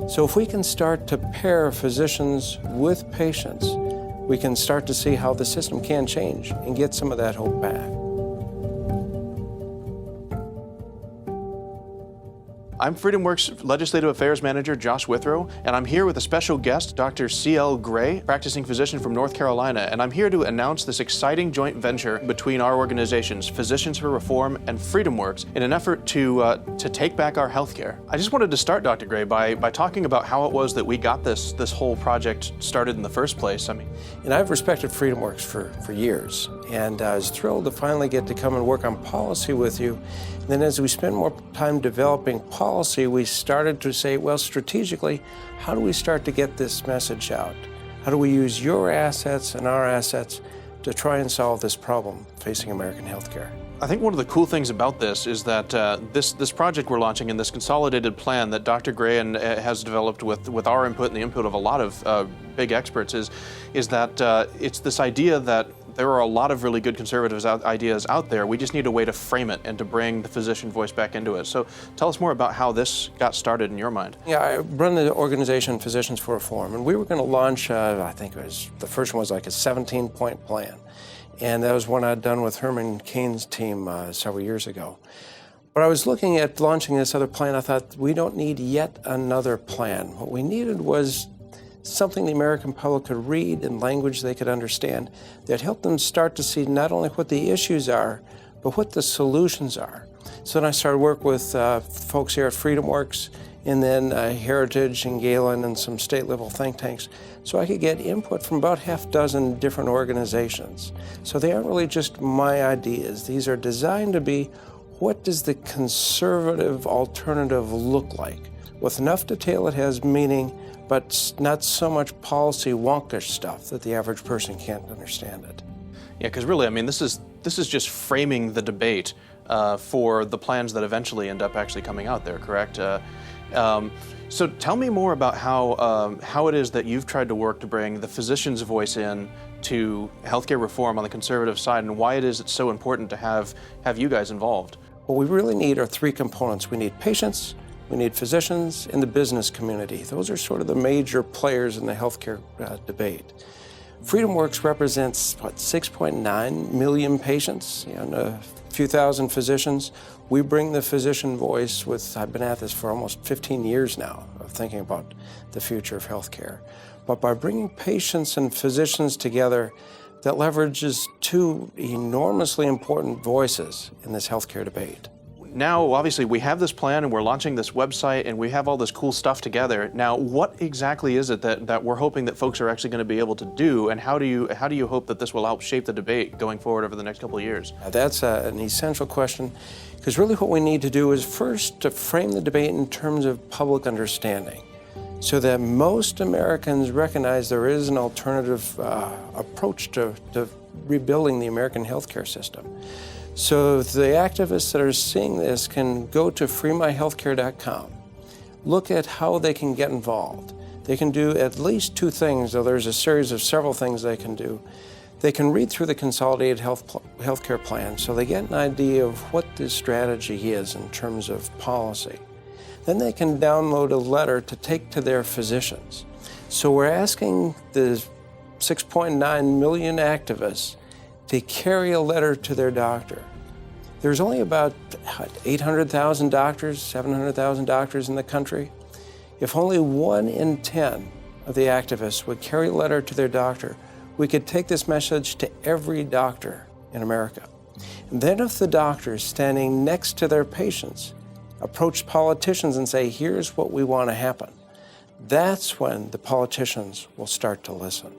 So if we can start to pair physicians with patients, we can start to see how the system can change and get some of that hope back. I'm FreedomWorks Legislative Affairs Manager Josh Withrow, and I'm here with a special guest, Dr. C.L. Gray, practicing physician from North Carolina, and I'm here to announce this exciting joint venture between our organizations, Physicians for Reform and FreedomWorks, in an effort to take back our healthcare. I just wanted to start, Dr. Gray, by talking about how it was that we got this whole project started in the first place. And I've respected FreedomWorks for years, and I was thrilled to finally get to come and work on policy with you. And then as we spent more time developing policy, we started to say, well, strategically, how do we start to get this message out? How do we use your assets and our assets to try and solve this problem facing American healthcare? I think one of the cool things about this is that this project we're launching and this consolidated plan that Dr. Gray has developed with our input and the input of a lot of big experts is that it's this idea that there are a lot of really good conservative ideas out there. We just need a way to frame it and to bring the physician voice back into it. So tell us more about how this got started in your mind. Yeah, I run the organization Physicians for Reform, and we were going to launch, I think it was, the first one was like a 17-point plan. And that was one I'd done with Herman Cain's team several years ago. But I was looking at launching this other plan. I thought, we don't need yet another plan. What we needed was something the American public could read in language they could understand that helped them start to see not only what the issues are, but what the solutions are. So then I started work with folks here at FreedomWorks, and then Heritage and Galen and some state-level think tanks, so I could get input from about half a dozen different organizations. So they aren't really just my ideas. These are designed to be, what does the conservative alternative look like? With enough detail it has meaning, but not so much policy wonkish stuff that the average person can't understand it. Yeah, because really, I mean, this is just framing the debate for the plans that eventually end up actually coming out there, correct? So tell me more about how it is that you've tried to work to bring the physician's voice in to healthcare reform on the conservative side, and why it is it's so important to have you guys involved. What we really need are three components. We need patients, we need physicians, and the business community. Those are sort of the major players in the healthcare debate. FreedomWorks represents, 6.9 million patients and a few thousand physicians. We bring the physician voice I've been at this for almost 15 years now, of thinking about the future of healthcare. But by bringing patients and physicians together, that leverages two enormously important voices in this healthcare debate. Now, obviously, we have this plan and we're launching this website and we have all this cool stuff together. Now, what exactly is it that we're hoping that folks are actually going to be able to do, and how do you hope that this will help shape the debate going forward over the next couple of years? That's an essential question, because really what we need to do is first to frame the debate in terms of public understanding, so that most Americans recognize there is an alternative approach to rebuilding the American healthcare system. So the activists that are seeing this can go to freemyhealthcare.com, look at how they can get involved. They can do at least two things, though there's a series of several things they can do. They can read through the consolidated healthcare plan so they get an idea of what the strategy is in terms of policy. Then they can download a letter to take to their physicians. So we're asking the 6.9 million activists to carry a letter to their doctor. There's only about 800,000 doctors, 700,000 doctors in the country. If only 1 in 10 of the activists would carry a letter to their doctor, we could take this message to every doctor in America. And then if the doctors standing next to their patients approach politicians and say, here's what we want to happen, that's when the politicians will start to listen.